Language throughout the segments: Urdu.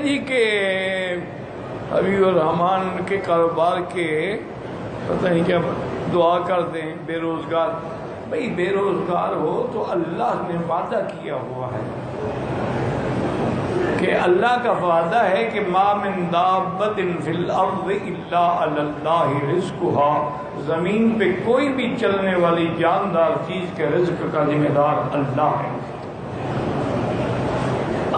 جی کہ حبیب الرحمان کے کاروبار کے پتہ نہیں کیا دعا کر دیں بے روزگار. بھئی بے روزگار ہو تو اللہ نے وعدہ کیا ہوا ہے کہ اللہ کا وعدہ ہے کہ ما من دابۃ فی الارض الا علی اللہ رزقها. زمین پہ کوئی بھی چلنے والی جاندار چیز کے رزق کا ذمہ دار اللہ ہے.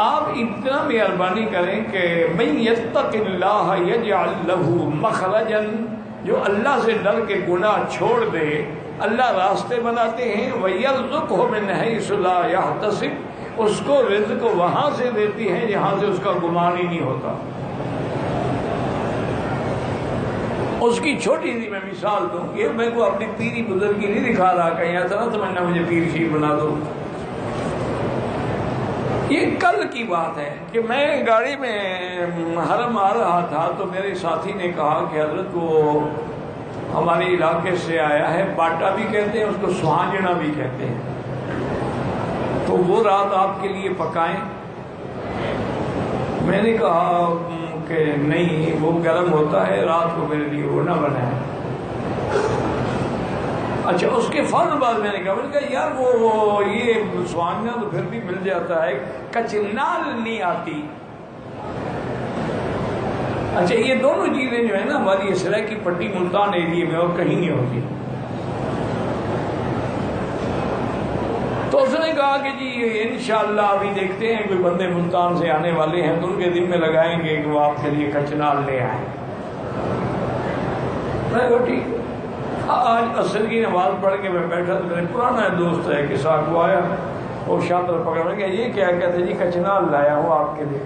آپ اتنا مہربانی کریں کہ من یتق اللہ یجعل لہ مخرجا. جو اللہ سے ڈر کے گناہ چھوڑ دے اللہ راستے بناتے ہیں. وَيَرْزُقْهُ مِنْ حَيْثُ لَا يَحْتَسِبُ. اس کو رزق وہاں سے دیتی ہیں جہاں سے اس کا گمان ہی نہیں ہوتا. اس کی چھوٹی سی میں مثال دوں. یہ میں کو اپنی پیری بزرگی نہیں دکھا رہا کہیں ایسا نہ سمجھنا مجھے پیر شیر بنا دو. یہ کل کی بات ہے کہ میں گاڑی میں حرم آ رہا تھا تو میرے ساتھی نے کہا کہ حضرت وہ ہمارے علاقے سے آیا ہے, باٹا بھی کہتے ہیں اس کو, سہانجنا بھی کہتے ہیں, تو وہ رات آپ کے لیے پکائیں. میں نے کہا کہ نہیں وہ گرم ہوتا ہے, رات کو میرے لیے وہ نہ بنائیں. اچھا اس کے فوراً بعد میں نے کہا یار وہ یہ سہانجنا تو پھر بھی مل جاتا ہے, کچنال نہیں آتی. اچھا یہ دونوں چیزیں جو ہے نا ہماری اسرائیل کی پٹی ملتان ایریے میں اور کہیں نہیں ہوتی. تو اس نے کہا کہ جی انشاءاللہ ابھی دیکھتے ہیں کوئی بندے ملتان سے آنے والے ہیں تو ان کے دن میں لگائیں گے کہ وہ آپ کے لیے کچنال لے آئیں. میں کہا ٹھیک. آج عصر کی نماز پڑھ کے میں بیٹھا تو میرے پرانا دوست ہے کہ ساتھ وہ آیا اور شاطر پکڑ میں کہ یہ کیا کہتے جی کچنال لایا ہوں آپ کے لیے.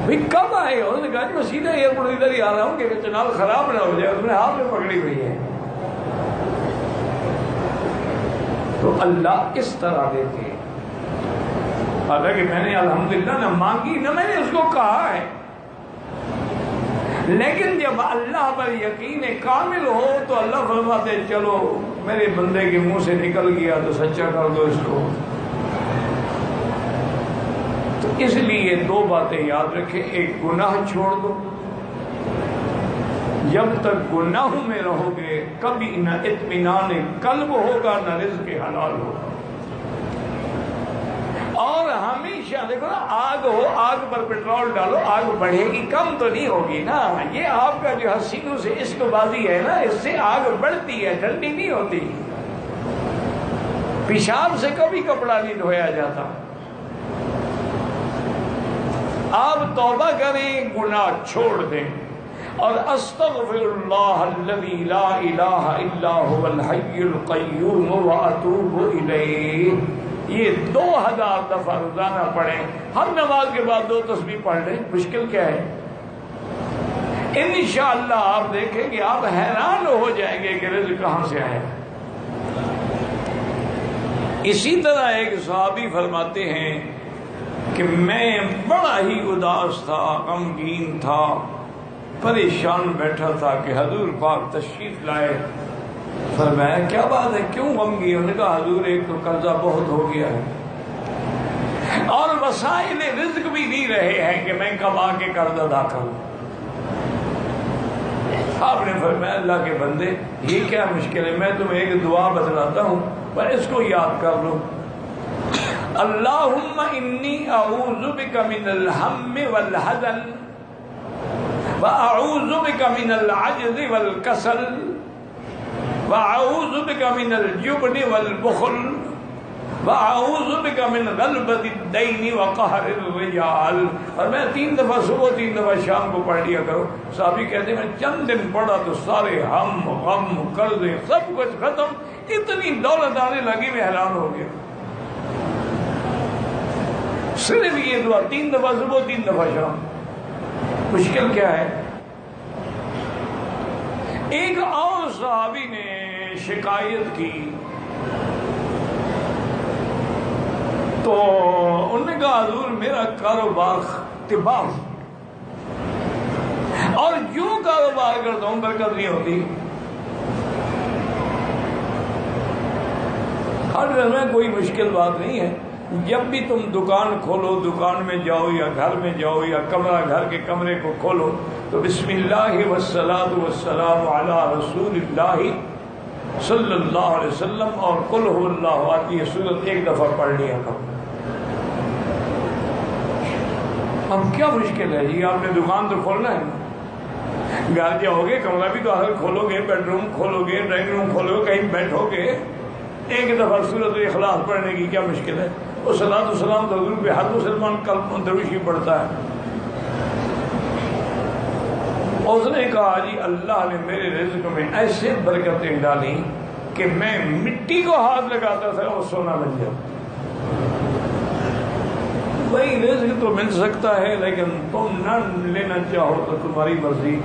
بھئی کب آئے ہو؟ انہوں نے کہا جی میں سیدھا ایئرپورٹ ادھر ہی آ رہا ہوں کہ کچنال خراب نہ ہو جائے, اس نے ہاتھ میں پکڑی ہوئی ہے. تو اللہ کس طرح دیتے ہیں. حالانکہ میں نے الحمدللہ نہ مانگی نہ میں نے اس کو کہا ہے, لیکن جب اللہ پر یقین کامل ہو تو اللہ فرماتے چلو میرے بندے کے منہ سے نکل گیا تو سچا کر دو اس کو. تو اس لیے دو باتیں یاد رکھیں. ایک گناہ چھوڑ دو, جب تک گناہوں میں رہو گے کبھی نہ اطمینان قلب ہوگا نہ رزق حلال ہوگا. اور ہمیشہ دیکھو نا آگ ہو, آگ پر پیٹرول ڈالو, آگ بڑھے گی, کم تو نہیں ہوگی نا. یہ آپ کا جو حسینوں سے عشق بازی ہے نا اس سے آگ بڑھتی ہے, ٹھنڈی نہیں ہوتی. پیشاب سے کبھی کپڑا نہیں دھویا جاتا. آپ توبہ کریں, گناہ چھوڑ دیں اور استغفر اللہ الذی لا الہ الا هو الحی القیوم واتوب الیہ. یہ 2000 دفعہ روزانہ پڑھیں. ہر نماز کے بعد 2 تسبیح پڑھ لیں. مشکل کیا ہے؟ انشاءاللہ آپ دیکھیں کہ آپ حیران ہو جائیں گے کہ رزق کہاں سے آئے. اسی طرح ایک صحابی فرماتے ہیں کہ میں بڑا ہی اداس تھا, غمگین تھا, پریشان بیٹھا تھا کہ حضور پاک تشریف لائے. فرمایا کیا بات ہے, کیوں غمگین؟ انہوں نے کہا حضور ایک تو قرضہ بہت ہو گیا ہے اور وسائل رزق بھی نہیں رہے ہیں کہ میں کما کے قرض ادا کروں. آپ نے فرمایا اللہ کے بندے یہ کیا مشکل ہے, میں تمہیں ایک دعا بتلاتا ہوں پر اس کو یاد کر لو. اللہم انی اعوذ بک من الہم والحزن واعوذ بک من العجز والکسل واعوذ بک من الجبن والبخل واعوذ بک من غلبۃ الدین وقہر الرجال. اور میں 3 دفعہ صبح 3 دفعہ شام کو پڑھ لیا کرو. صحابی کہتے ہیں میں چند دن پڑھا تو سارے ہم غم قرضے سب کچھ ختم, اتنی دولت آنے لگی میں حیران ہو گیا. صرف یہ دعا 3 دفعہ صبح 3 دفعہ شام. مشکل کیا ہے؟ ایک اور صحابی نے شکایت کی تو انہوں نے کہا حضور میرا کاروبار تباہ اور جو کاروبار کرتا ہوں برکت نہیں ہوتی. ہر گھر میں کوئی مشکل بات نہیں ہے. جب بھی تم دکان کھولو، دکان میں جاؤ یا گھر میں جاؤ یا کمرہ، گھر کے کمرے کو کھولو تو بسم اللہ والصلاۃ والسلام علی رسول اللہ صلی اللہ علیہ وسلم اور قل هو اللہ احد یہ سورت ایک دفعہ پڑھ لیا کرو. اب کیا مشکل ہے جی؟ آپ نے دکان تو کھولنا ہے نا. گھر جاؤ گے، کمرہ بھی تو آخر کھولو گے، بیڈ روم کھولو گے، ڈرائنگ روم کھولو گے، کہیں بیٹھو گے، ایک دفعہ سورت اخلاص پڑھنے کی کیا مشکل ہے؟ اور صلاۃ والسلام تو حضور پہ ہر مسلمان کل دروشی پڑھتا ہے. اس نے کہا جی اللہ نے میرے رزق میں ایسے برکتیں ڈالی کہ میں مٹی کو ہاتھ لگاتا تھا اور سونا بن جاتا. بھائی رزق تو مل سکتا ہے لیکن تم نہ لینا چاہو تو تمہاری مرضی.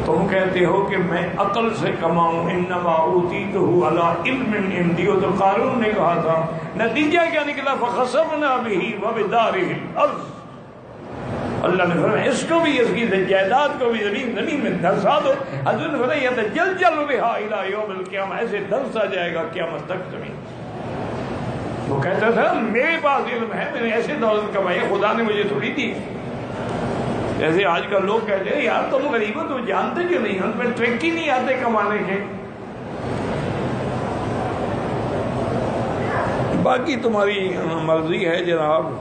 تم کہتے ہو کہ میں عقل سے کماؤں، انما اوتیتہ علی علم عندی، تو قارون نے کہا تھا نتیجہ کیا نکلا؟ فخسفنا بہ وبدارہ الارض. اللہ نے فرمایا اس کو بھی، اس کی جائیداد کو بھی زمین میں دھنسا دو. حضور نے فرمایا یتجلجل بہا الی یوم القیامہ، ایسے دھنسا جائے گا قیامت تک زمین. وہ کہتا تھا میرے پاس علم ہے، میں نے ایسے دولت کمائی، خدا نے مجھے تھوڑی دی. جیسے آج کل لوگ کہتے ہیں یار تم غریب ہو، تم جانتے کیوں نہیں، ان پہ ٹرک ہی نہیں آتے کمانے کے. باقی تمہاری مرضی ہے جناب.